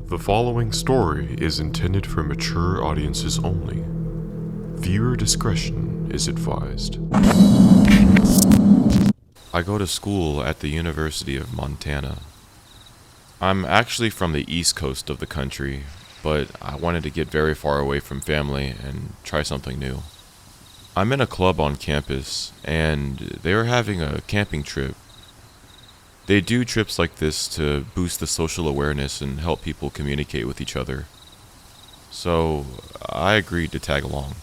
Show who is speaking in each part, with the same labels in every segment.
Speaker 1: The following story is intended for mature audiences only. Viewer discretion is advised. I go to school at the University of Montana. I'm actually from the east coast of the country, but I wanted to get very far away from family and try something new. I'm in a club on campus, and they are having a camping trip. They do trips like this to boost the social awareness and help people communicate with each other. So, I agreed to tag along.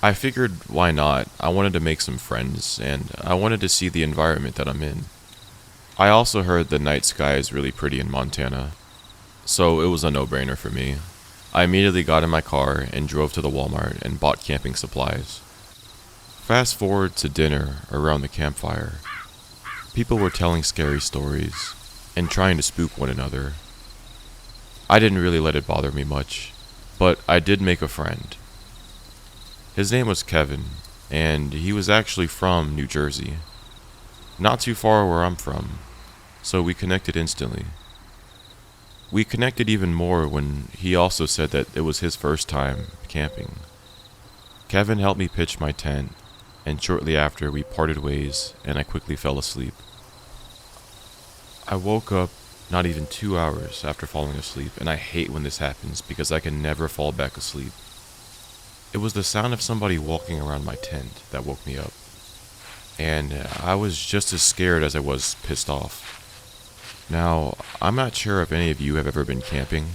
Speaker 1: I figured, why not? I wanted to make some friends, and I wanted to see the environment that I'm in. I also heard the night sky is really pretty in Montana, so it was a no-brainer for me. I immediately got in my car and drove to the Walmart and bought camping supplies. Fast forward to dinner around the campfire. People were telling scary stories and trying to spook one another. I didn't really let it bother me much, but I did make a friend. His name was Kevin, and he was actually from New Jersey, not too far where I'm from, so we connected instantly. We connected even more when he also said that it was his first time camping. Kevin helped me pitch my tent, and shortly after we parted ways and I quickly fell asleep. I woke up not even 2 hours after falling asleep, and I hate when this happens because I can never fall back asleep. It was the sound of somebody walking around my tent that woke me up, and I was just as scared as I was pissed off. Now, I'm not sure if any of you have ever been camping,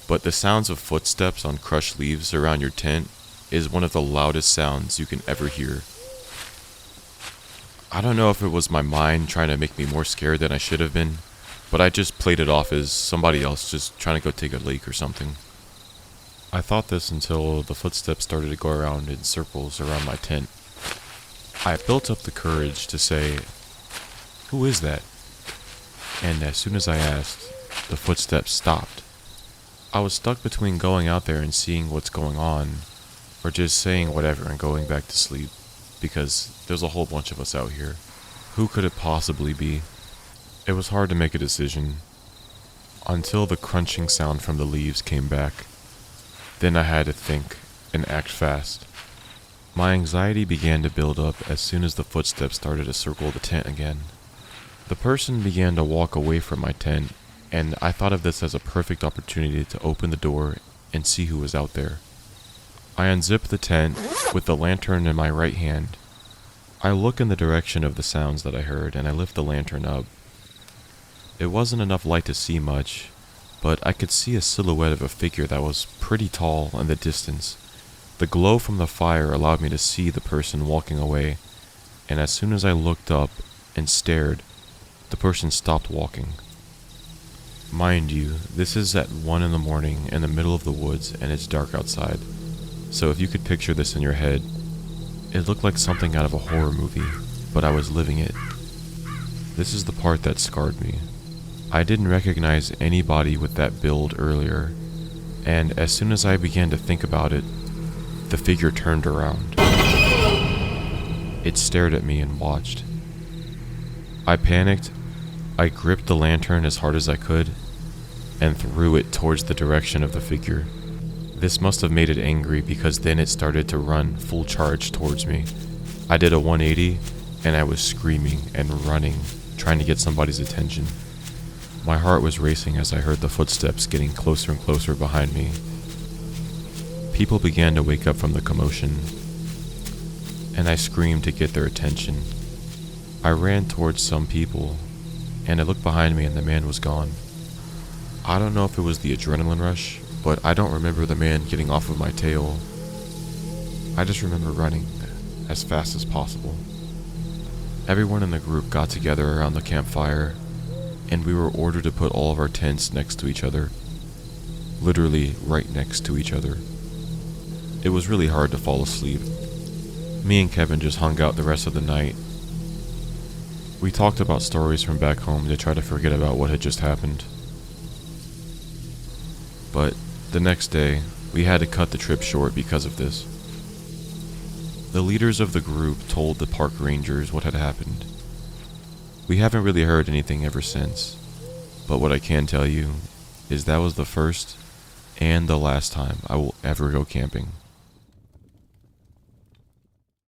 Speaker 1: but the sounds of footsteps on crushed leaves around your tent is one of the loudest sounds you can ever hear. I don't know if it was my mind trying to make me more scared than I should have been, but I just played it off as somebody else just trying to go take a leak or something. I thought this until the footsteps started to go around in circles around my tent. I built up the courage to say, "Who is that?" And as soon as I asked, the footsteps stopped. I was stuck between going out there and seeing what's going on, or just saying whatever and going back to sleep, because there's a whole bunch of us out here. Who could it possibly be? It was hard to make a decision, until the crunching sound from the leaves came back. Then I had to think and act fast. My anxiety began to build up as soon as the footsteps started to circle the tent again. The person began to walk away from my tent, and I thought of this as a perfect opportunity to open the door and see who was out there. I unzip the tent with the lantern in my right hand. I look in the direction of the sounds that I heard, and I lift the lantern up. It wasn't enough light to see much, but I could see a silhouette of a figure that was pretty tall in the distance. The glow from the fire allowed me to see the person walking away, and as soon as I looked up and stared, the person stopped walking. Mind you, this is at 1 in the morning in the middle of the woods, and it's dark outside. So if you could picture this in your head, it looked like something out of a horror movie, but I was living it. This is the part that scarred me. I didn't recognize anybody with that build earlier, and as soon as I began to think about it, the figure turned around. It stared at me and watched. I panicked. I gripped the lantern as hard as I could, and threw it towards the direction of the figure. This must have made it angry because then it started to run full charge towards me. I did a 180 and I was screaming and running, trying to get somebody's attention. My heart was racing as I heard the footsteps getting closer and closer behind me. People began to wake up from the commotion, and I screamed to get their attention. I ran towards some people, and I looked behind me and the man was gone. I don't know if it was the adrenaline rush, but I don't remember the man getting off of my tail. I just remember running as fast as possible. Everyone in the group got together around the campfire, and we were ordered to put all of our tents next to each other. Literally right next to each other. It was really hard to fall asleep. Me and Kevin just hung out the rest of the night. We talked about stories from back home to try to forget about what had just happened. But the next day, we had to cut the trip short because of this. The leaders of the group told the park rangers what had happened. We haven't really heard anything ever since, but what I can tell you is that was the first and the last time I will ever go camping.